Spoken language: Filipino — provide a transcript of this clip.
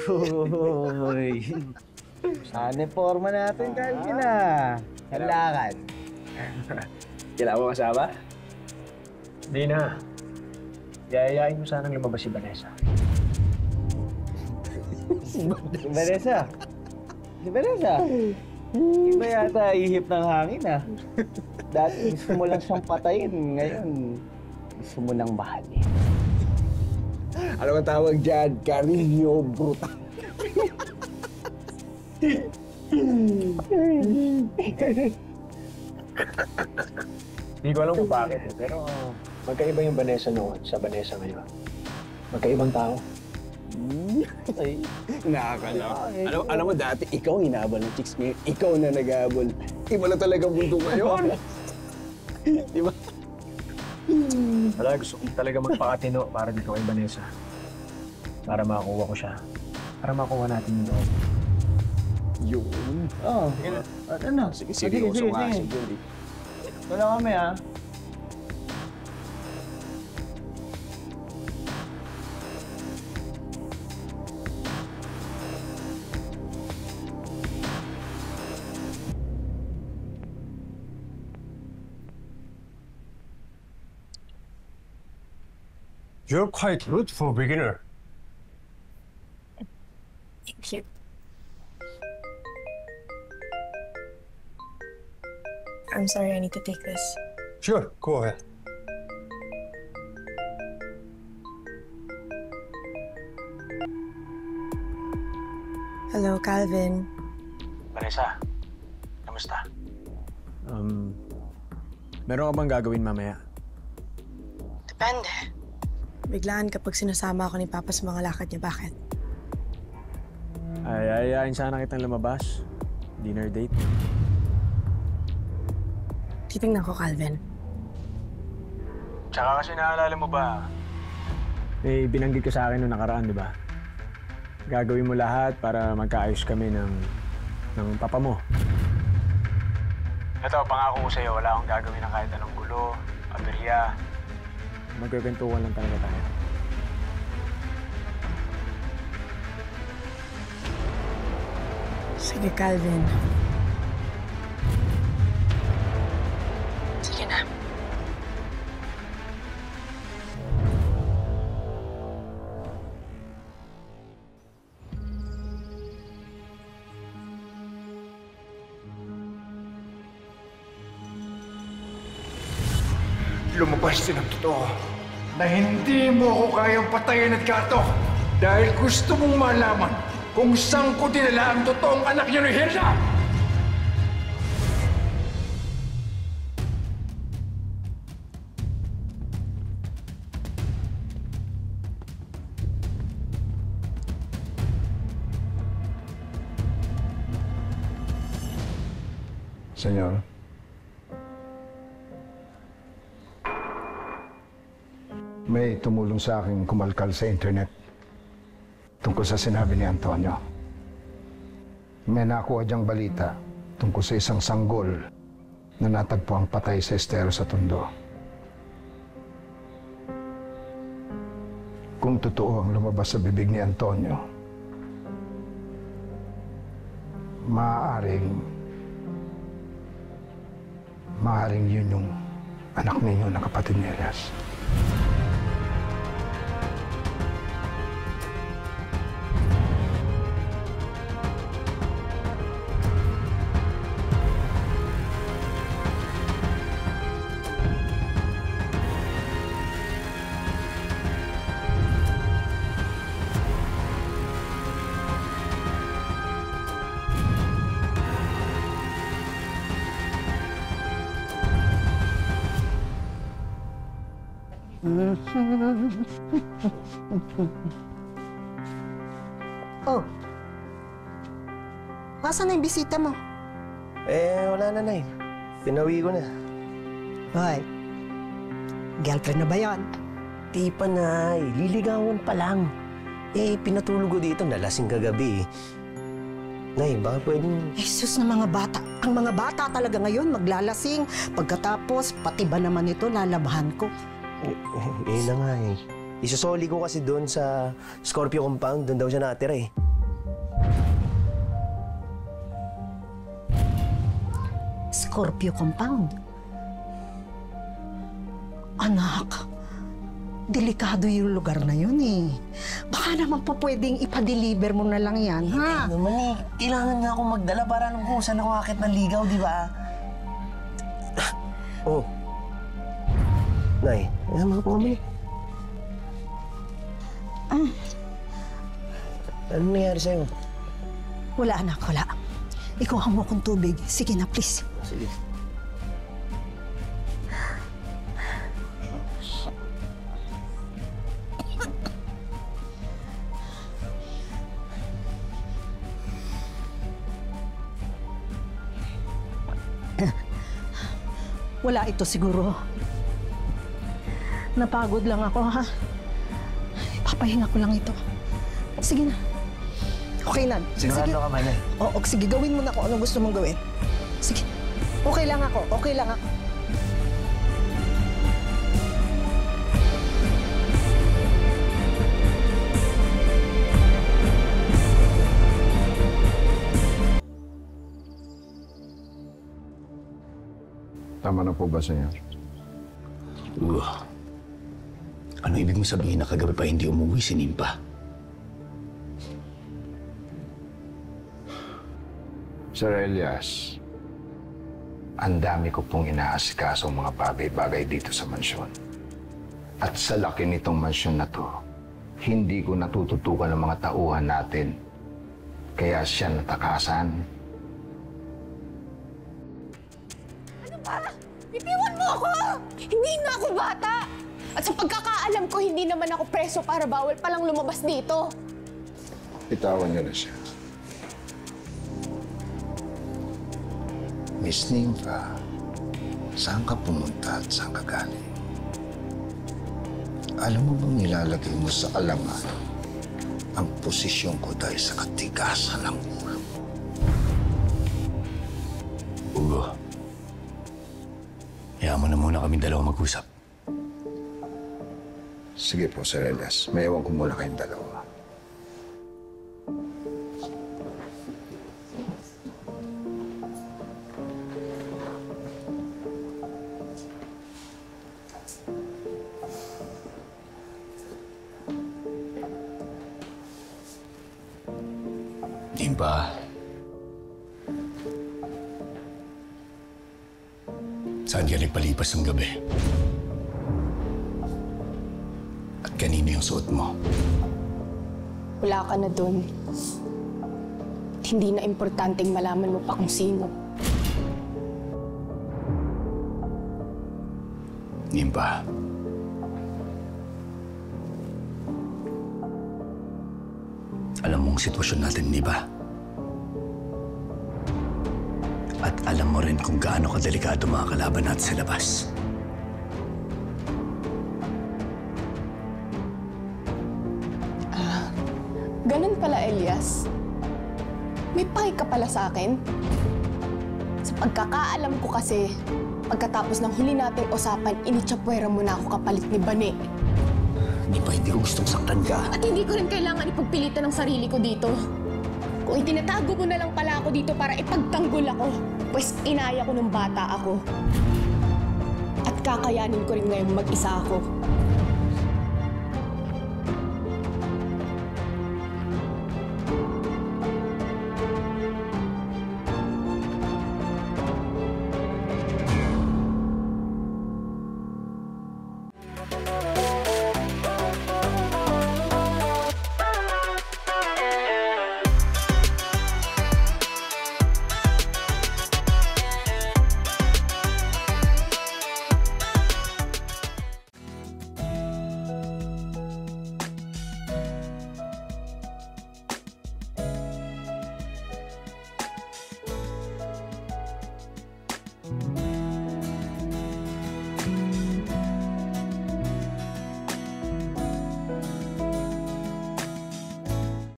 Uy. Sana forma natin, Calvin Ang lakad. Kailangan mo kasama? Hindi na. Yayayain mo sanang lumabas si Vanessa. Si Vanessa? Si Vanessa? Iba yata ihip ng hangin, Dati gusto mo lang siyang patayin. Ngayon, gusto mo nang mahalin. Ano ang tawag dyan? Carillo Brutal. Hindi ko alam kung bakit pero magkaiba yung Vanessa noon sa Vanessa ngayon. Magkaibang tao. Ay, Nakakala. Alam mo, dati ikaw hinabol ng chicks ngayon. Ikaw na nag-aabol. Iba na talagang mundo ngayon. Di ba? Gusto ko talaga magpakatino para dito kay Vanessa. Para makakuha ko siya. Para makuha natin yung loob. Yun. Oo. Ano? Sige, seryoso nga si Julie. Wala kami, You're quite good for a beginner. Thank you. I'm sorry, I need to take this. Sure, go ahead. Hello, Calvin. Vanessa, kamusta? Meron ka bang gagawin mamaya? Depende. Biglaan kapag sinasama ako ni Papa sa mga lakad niya. Bakit? Ay, ayayin sana kitang lumabas. Dinner date. Titingnan ko, Calvin. Tsaka kasi naalala mo ba, may binanggit ka sa akin noong nakaraan, di ba? Gagawin mo lahat para magkaayos kami ng papa mo. Ito, pangako ko sa'yo, wala akong gagawin ng kahit anong gulo, aberya. Magkwentuhan lang talaga tayo. Sige, Calvin. Sige na. Lumabas din ang totoo na hindi mo ako kayang patayin, Edgardo, dahil gusto mong malaman kung saan ko dinala ang totoong anak niya ni Hilda. Senyor. May tumulong sa akin kumalkal sa internet tungkol sa sinabi ni Antonio. May nakuha diyang balita tungkol sa isang sanggol na natagpuang patay sa estero sa Tondo. Kung totoo ang lumabas sa bibig ni Antonio, maaaring yun yung anak ninyo na kapatid ni Elias. Oh. Nasaan na yung bisita mo? Wala na, Nay. Pinawi ko na. Hoy. Girlfriend na ba yan? Di pa, Nay. Liligawan pa lang. Pinatulog ko dito. Nalasing kagabi. Nay, baka pwedeng... Jesus na mga bata. Ang mga bata talaga ngayon maglalasing. Pagkatapos, pati ba naman ito lalabahan ko? Na nga, Isusoli ko kasi doon sa Scorpio compound. Doon daw siya natira, Scorpio Compound. Anak, delikado yung lugar na yun eh. Baka naman pa pwedeng ipa-deliver mo na lang yan, ha? Naman eh, kailangan nga akong magdala para alam kung saan ako akit ng ligaw, di ba? Oh. Nay, mga pumamalik. Ano nangyari sa'yo? Wala, anak, wala. Ikuha mo akong tubig. Sige na, please. Sige. Wala ito siguro. Napagod lang ako, ha? Papahinga ko lang ito. Sige na. Okay lang. Sigurado ka ba, Nay? Oo, sige. Gawin mo na kung anong gusto mong gawin. Sige. Okay lang ako. Okay lang ako. Tama na po ba sa inyo? Ano ibig mo sabihin na kagabi pa hindi umuwi si Nimpa? Sir Elias, ang dami ko pong inaasikaso mga bagay-bagay dito sa mansyon. At sa laki nitong mansyon na to, hindi ko natututukan ang mga tauhan natin. Kaya siya natakasan. Ano ba? Bitiwan mo ako! Hindi na ako bata! At sa pagkakaalam ko, hindi naman ako preso para bawal palang lumabas dito. Bitawan niyo na siya. Miss Nympha, saan ka pumunta at saan ka galing? Alam mo bang nilalagay mo sa alangan ang posisyon ko dahil sa katigasan ng ulo? Ugo, hayaan mo na muna kami dalawa mag-usap. Sige po, Sir Elias. May ewan ko muna kayong dalawa. Nimpa, saan ka nagpalipas ng gabi? At kanino yung suot mo? Wala ka na dun. Hindi na importanteng malaman mo pa kung sino. Nimpa, alam mo ang sitwasyon natin, di ba? At alam mo rin kung gaano kadelikado mga kalaban natin sa labas. Ganun pala, Elias. May paki ka pala sa akin. Sa pagkakaalam ko kasi, pagkatapos ng huli nating usapan, initsapwera mo na ako kapalit ni Bane. Nimpa, hindi ko gustong saktan ka. At hindi ko rin kailangan ipagpilitan ng sarili ko dito. Kung itinatago mo na lang pala ako dito para ipagtanggol ako, pues inaya ko nung bata ako. At kakayanin ko rin ngayon mag-isa ako.